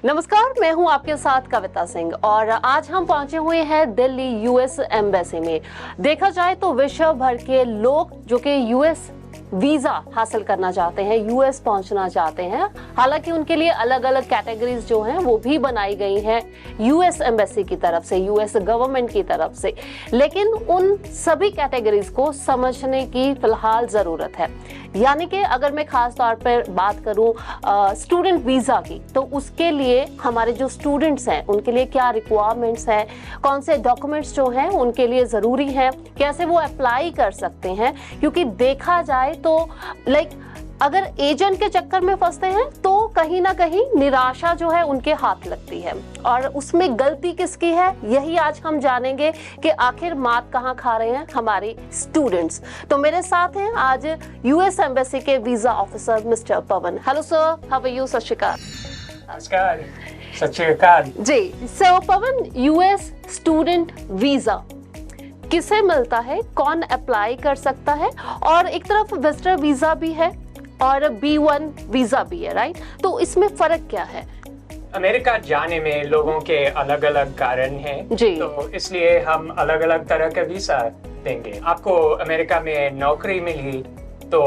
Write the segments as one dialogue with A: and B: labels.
A: नमस्कार, मैं हूं आपके साथ कविता सिंह और आज हम पहुंचे हुए हैं दिल्ली यूएस एम्बेसी में। देखा जाए तो विश्व भर के लोग जो कि यूएस वीजा हासिल करना चाहते हैं, यूएस पहुंचना चाहते हैं, हालांकि उनके लिए अलग अलग कैटेगरीज जो हैं वो भी बनाई गई हैं यूएस एम्बेसी की तरफ से, यूएस गवर्नमेंट की तरफ से, लेकिन उन सभी कैटेगरीज को समझने की फिलहाल जरूरत है। यानी कि अगर मैं खास तौर पर बात करूं स्टूडेंट वीजा की, तो उसके लिए हमारे जो स्टूडेंट्स हैं उनके लिए क्या रिक्वायरमेंट्स हैं, कौन से डॉक्यूमेंट्स जो हैं उनके लिए जरूरी हैं, कैसे वो अप्लाई कर सकते हैं। क्योंकि देखा जाए तो अगर एजेंट के चक्कर में फंसते हैं तो कहीं ना कहीं निराशा जो है उनके हाथ लगती है, और उसमें गलती किसकी है यही आज हम जानेंगे कि आखिर मात कहां खा रहे हैं हमारे स्टूडेंट्स। तो मेरे साथ हैं आज यूएस एम्बेसी के visa officer mister Pawan. Hello sir, how are you? सत श्री अकाल।
B: नमस्कार, सत श्री अकाल
A: जी। So Pawan, US student visa किसे मिलता है, कौन अप्लाई कर सकता है? और एक तरफ विजिटर वीजा भी है और B1 वीजा भी है, राइट? तो इसमें फर्क क्या है?
B: अमेरिका जाने में लोगों के अलग अलग कारण हैं,
A: जी।
B: तो इसलिए हम अलग अलग तरह का वीजा देंगे। आपको अमेरिका में नौकरी मिली तो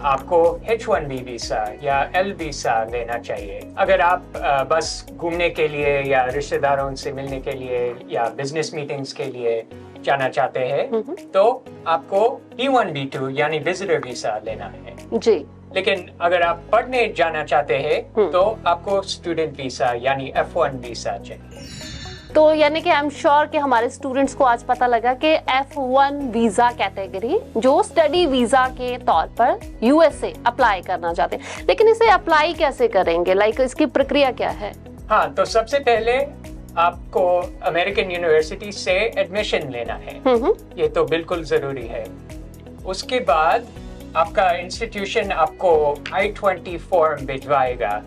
B: आपको H1B वीजा या L वीजा लेना चाहिए। अगर आप बस घूमने के लिए या रिश्तेदारों से मिलने के लिए या बिजनेस मीटिंग्स के लिए जाना चाहते हैं तो आपको B1 B2 यानी विजिटर वीजा लेना है।
A: जी।
B: लेकिन अगर आप पढ़ने जाना चाहते हैं तो आपको स्टूडेंट वीजा यानी F1 वीजा चाहिए।
A: तो यानी कि आई एम श्योर कि हमारे स्टूडेंट्स को आज पता लगा कि F1 वीजा कैटेगरी जो स्टडी वीजा के तौर पर यूएस से अप्लाई करना चाहते हैं, लेकिन इसे अप्लाई कैसे करेंगे? इसकी प्रक्रिया क्या है?
B: हाँ, तो सबसे पहले आपको अमेरिकन यूनिवर्सिटी से एडमिशन लेना है, ये तो बिल्कुल जरूरी है। उसके बाद आपका इंस्टीट्यूशन आपको I-20 फॉर्म भिजवाएगा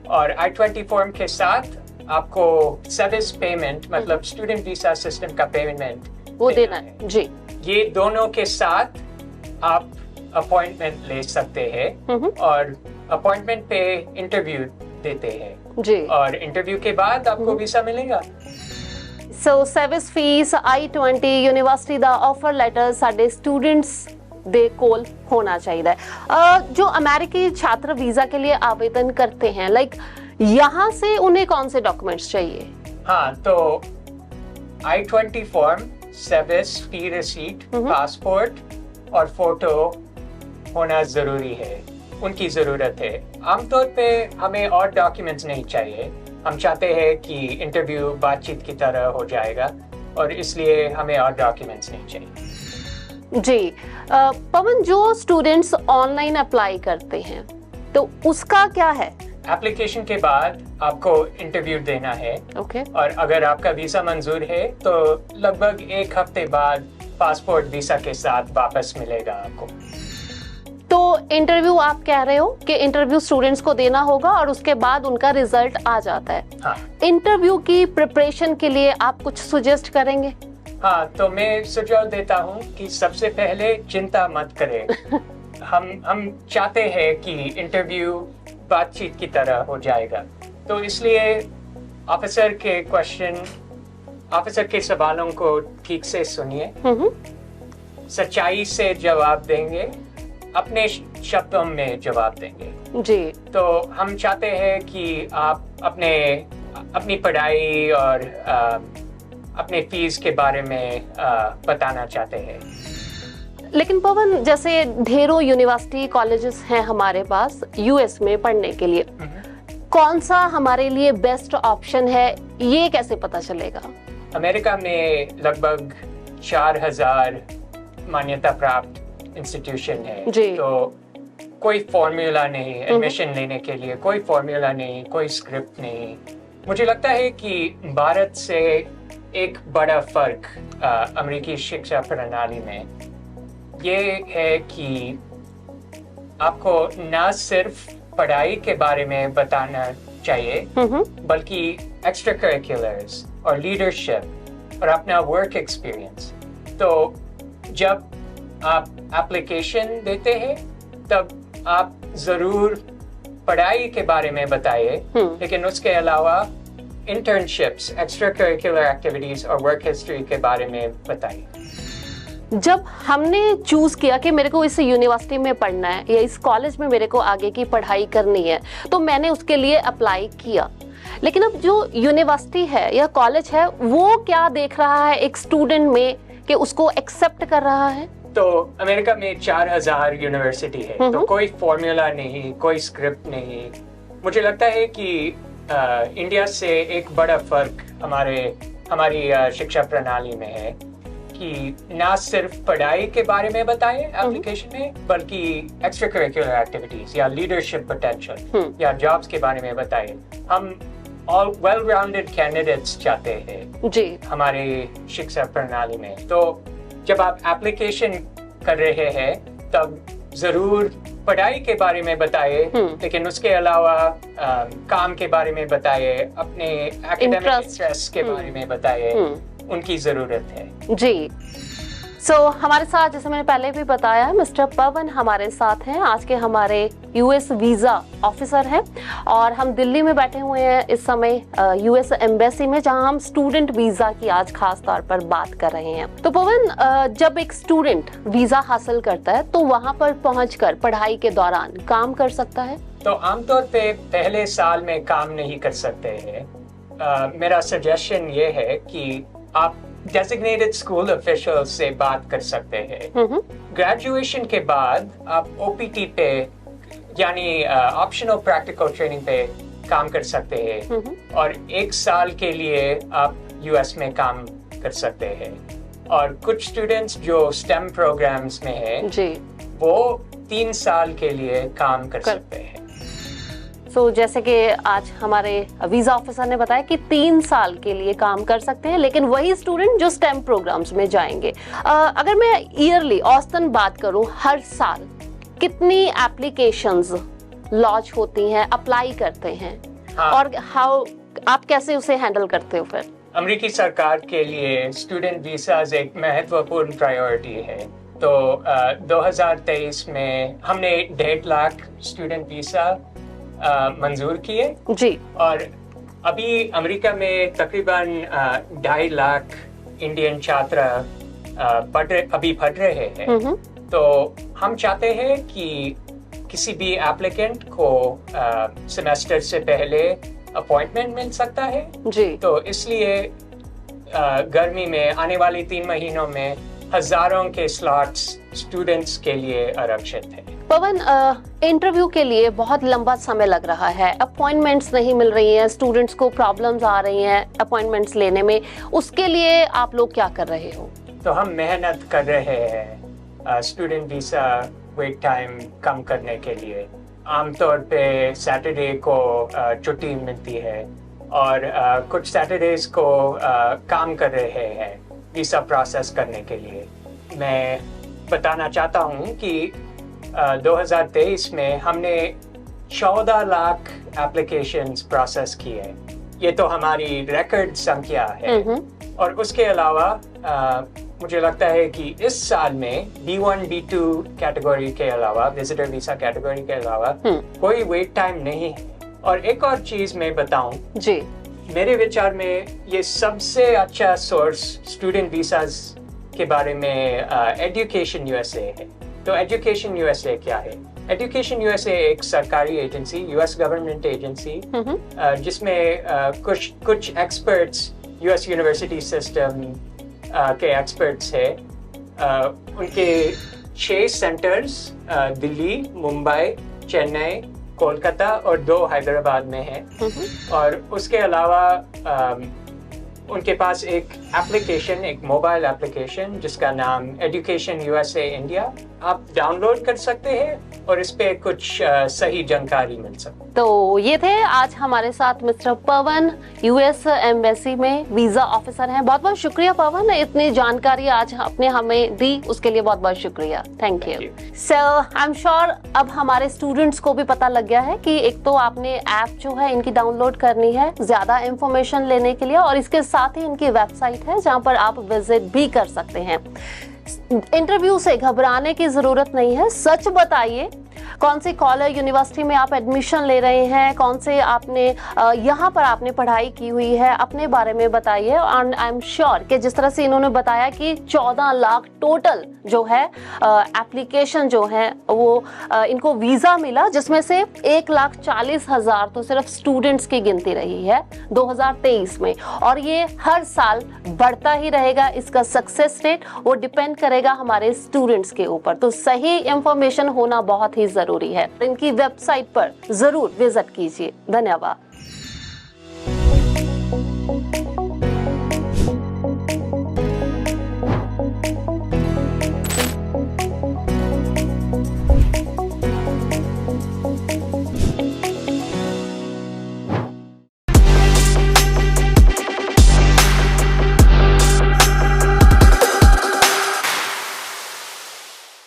B: और I-20 फॉर्म के साथ आपको सर्विस पेमेंट मतलब स्टूडेंट वीजा सिस्टम का पेमेंट
A: वो देना है। जी।
B: ये दोनों के साथ आप अपॉइंटमेंट ले सकते हैं और अपॉइंटमेंट पे इंटरव्यू देते हैं
A: जी,
B: और इंटरव्यू के बाद आपको वीजा मिलेगा।
A: So service fees, I-20 university दा ऑफर लेटर साडे स्टूडेंट्स दे कोल होना चाहिए। जो अमेरिकी छात्र वीजा के लिए आवेदन करते हैं, यहाँ से उन्हें कौन से डॉक्यूमेंट्स चाहिए?
B: हाँ, तो I-20 form, service fee receipt, passport और फोटो होना जरूरी है, उनकी जरूरत है। आमतौर पे हमें और डॉक्यूमेंट्स नहीं चाहिए, हम चाहते हैं कि इंटरव्यू बातचीत की तरह हो जाएगा और इसलिए हमें और डॉक्यूमेंट्स नहीं चाहिए।
A: जी। पवन, जो स्टूडेंट्स ऑनलाइन अप्लाई करते हैं तो उसका क्या है?
B: एप्लीकेशन के बाद आपको इंटरव्यू देना है।
A: ओके।
B: और अगर आपका वीजा मंजूर है तो लगभग 1 हफ्ते बाद पासपोर्ट वीजा के साथ वापस मिलेगा आपको।
A: तो इंटरव्यू, आप कह रहे हो कि इंटरव्यू स्टूडेंट्स को देना होगा और उसके बाद उनका रिजल्ट आ जाता है।
B: हाँ।
A: इंटरव्यू की प्रिपरेशन के लिए आप कुछ सजेस्ट करेंगे?
B: हाँ, तो मैं सुझाव देता हूँ कि सबसे पहले चिंता मत करें। हम चाहते हैं कि इंटरव्यू बातचीत की तरह हो जाएगा, तो इसलिए ऑफिसर के सवालों को ठीक से सुनिए, सच्चाई से जवाब देंगे, अपने शब्दों में जवाब देंगे।
A: जी।
B: तो हम चाहते हैं कि आप अपनी पढ़ाई और अपने फीस के बारे में बताना चाहते हैं।
A: लेकिन पवन, जैसे ढेरों यूनिवर्सिटी कॉलेजेस हैं हमारे पास यूएस में पढ़ने के लिए, कौन सा हमारे लिए बेस्ट ऑप्शन है ये कैसे पता चलेगा?
B: अमेरिका में लगभग 4000 मान्यता प्राप्त इंस्टीट्यूशन है।
A: जी।
B: तो कोई फॉर्मूला नहीं एडमिशन लेने के लिए, कोई फॉर्मूला नहीं, कोई स्क्रिप्ट नहीं। मुझे लगता है कि भारत से एक बड़ा फर्क अमेरिकी शिक्षा प्रणाली में ये है कि आपको न सिर्फ पढ़ाई के बारे में बताना चाहिए बल्कि एक्स्ट्रा करिकुलर्स और लीडरशिप और अपना वर्क एक्सपीरियंस। तो जब आप एप्लीकेशन देते हैं तब आप जरूर पढ़ाई के बारे में बताए, लेकिन उसके अलावा इंटर्नशिप्स, एक्स्ट्रा करिकुलर एक्टिविटीज और वर्क हिस्ट्री के बारे में बताइए।
A: जब हमने चूज किया कि मेरे को इस यूनिवर्सिटी में पढ़ना है या इस कॉलेज में मेरे को आगे की पढ़ाई करनी है, तो मैंने उसके लिए अप्लाई किया। लेकिन अब जो यूनिवर्सिटी है या कॉलेज है, वो क्या देख रहा है एक स्टूडेंट में कि उसको एक्सेप्ट कर रहा है?
B: तो अमेरिका में 4000 यूनिवर्सिटी है, तो कोई फॉर्मूला नहीं, कोई स्क्रिप्ट नहीं। मुझे लगता है कि इंडिया से एक बड़ा फर्क हमारी शिक्षा प्रणाली में है कि ना सिर्फ पढ़ाई के बारे में बताएं एप्लीकेशन में, बल्कि एक्स्ट्रा करिकुलर एक्टिविटीज या लीडरशिप पोटेंशियल या जॉब्स के बारे में बताएं। हम ऑल वेल राउंडेड कैंडिडेट्स चाहते हैं
A: जी
B: हमारे शिक्षा प्रणाली में। तो जब आप एप्लीकेशन कर रहे हैं तब जरूर पढ़ाई के बारे में बताइए, लेकिन उसके अलावा काम के बारे में बताइए, अपने एकेडमिक इंटरेस्ट के बारे में बताइए, उनकी जरूरत है।
A: जी हमारे साथ, जैसे मैंने पहले भी बताया, मिस्टर पवन हमारे साथ हैं। आज के हमारे यूएस वीजा ऑफिसर हैं और हम दिल्ली में बैठे हुए हैं इस समय यूएस एम्बेसी में, जहां हम स्टूडेंट वीजा की आज खास तौर पर बात कर रहे हैं। तो पवन, जब एक स्टूडेंट वीजा हासिल करता है तो वहां पर पहुंचकर पढ़ाई के दौरान काम कर सकता है?
B: तो आमतौर पे पहले साल में काम नहीं कर सकते हैं। मेरा सजेशन ये है कि आप डेजिग्नेटेड स्कूल ऑफिशियल से बात कर सकते हैं। ग्रेजुएशन के बाद आप ओपीटी पे यानी ऑप्शनल प्रैक्टिकल ट्रेनिंग पे काम कर सकते हैं और 1 साल के लिए आप यूएस में काम कर सकते हैं। और कुछ स्टूडेंट्स जो स्टेम प्रोग्राम्स में हैं
A: जी,
B: वो 3 साल के लिए काम कर सकते हैं।
A: जैसे कि आज हमारे वीजा ऑफिसर ने बताया कि 3 साल के लिए काम कर सकते हैं, लेकिन वही स्टूडेंट जो स्टेम प्रोग्राम्स में जाएंगे। अगर मैं ईयरली औसतन बात करूं, हर साल कितनी एप्लीकेशंस लॉन्च होती हैं, अप्लाई करते हैं?
B: हाँ।
A: और आप कैसे उसे हैंडल करते हो फिर?
B: अमेरिकी सरकार के लिए स्टूडेंट वीसाज एक महत्वपूर्ण प्रायोरिटी है। तो 2023 में हमने 1.5 लाख स्टूडेंट वीसा मंजूर किए
A: जी, और
B: अभी अमेरिका में तकरीबन 2.5 लाख इंडियन छात्र अभी पढ़ रहे हैं। तो हम चाहते हैं कि किसी भी एप्लीकेंट को सेमेस्टर से पहले अपॉइंटमेंट मिल सकता है
A: जी।
B: तो इसलिए गर्मी में आने वाले 3 महीनों में हजारों के स्लॉट्स स्टूडेंट्स के लिए आरक्षित है।
A: पवन, इंटरव्यू के लिए बहुत लंबा समय लग रहा है, अपॉइंटमेंट्स नहीं मिल रही हैं, स्टूडेंट्स को प्रॉब्लम्स आ रही हैं अपॉइंटमेंट्स लेने में, उसके लिए आप लोग क्या कर रहे हो?
B: तो हम मेहनत कर रहे हैं स्टूडेंट वीसा वेट टाइम कम करने के लिए। आमतौर पे सैटरडे को छुट्टी मिलती है और कुछ सैटरडेज को काम कर रहे हैं वीसा प्रोसेस करने के लिए। मैं बताना चाहता हूँ कि 2023 में हमने 14 लाख एप्लीकेशंस प्रोसेस किए। ये तो हमारी रिकॉर्ड संख्या है। और उसके अलावा मुझे लगता है कि इस साल में B1, B2 कैटेगरी के अलावा, विजिटर वीसा कैटेगरी के अलावा कोई वेट टाइम नहीं है। और एक और चीज मैं बताऊं
A: जी,
B: मेरे विचार में ये सबसे अच्छा सोर्स स्टूडेंट वीसाज के बारे में एजुकेशन यूएसए है। तो एजुकेशन यूएसए क्या है? एजुकेशन यूएसए एक सरकारी एजेंसी, यूएस गवर्नमेंट एजेंसी, जिसमें कुछ एक्सपर्ट्स यूएस यूनिवर्सिटी सिस्टम के एक्सपर्ट्स है। उनके 6 सेंटर्स दिल्ली, मुंबई, चेन्नई, कोलकाता और 2 हैदराबाद में है। और उसके अलावा उनके पास एक एप्लीकेशन, एक मोबाइल एप्लीकेशन जिसका नाम एजुकेशन यूएसए इंडिया, आप डाउनलोड कर सकते हैं और इस पे कुछ सही जानकारी मिल सकती है।
A: तो ये थे आज हमारे साथ मिस्टर पवन, यूएस एम्बेसी में वीजा ऑफिसर हैं। बहुत बहुत शुक्रिया पवन, इतनी जानकारी आज आपने हमें दी, उसके लिए बहुत बहुत शुक्रिया। Thank you. So I am sure अब हमारे स्टूडेंट्स को भी पता लग गया है कि एक तो आपने ऐप जो है इनकी डाउनलोड करनी है ज्यादा इंफॉर्मेशन लेने के लिए, और इसके साथ ही इनकी वेबसाइट है जहां पर आप विजिट भी कर सकते हैं। इंटरव्यू से घबराने की जरूरत नहीं है, सच बताइए, कौन से कॉलेज यूनिवर्सिटी में आप एडमिशन ले रहे हैं, कौन से आपने यहाँ पर आपने पढ़ाई की हुई है, अपने बारे में बताइए। एंड आई एम श्योर कि जिस तरह से इन्होंने बताया कि 14 लाख टोटल जो है एप्लीकेशन जो है वो इनको वीजा मिला, जिसमें से 1,40,000 तो सिर्फ स्टूडेंट्स की गिनती रही है 2023 में, और ये हर साल बढ़ता ही रहेगा। इसका सक्सेस रेट वो डिपेंड करेगा हमारे स्टूडेंट्स के ऊपर। तो सही इंफॉर्मेशन होना बहुत ही जरूरी है। इनकी वेबसाइट पर जरूर विजिट कीजिए। धन्यवाद।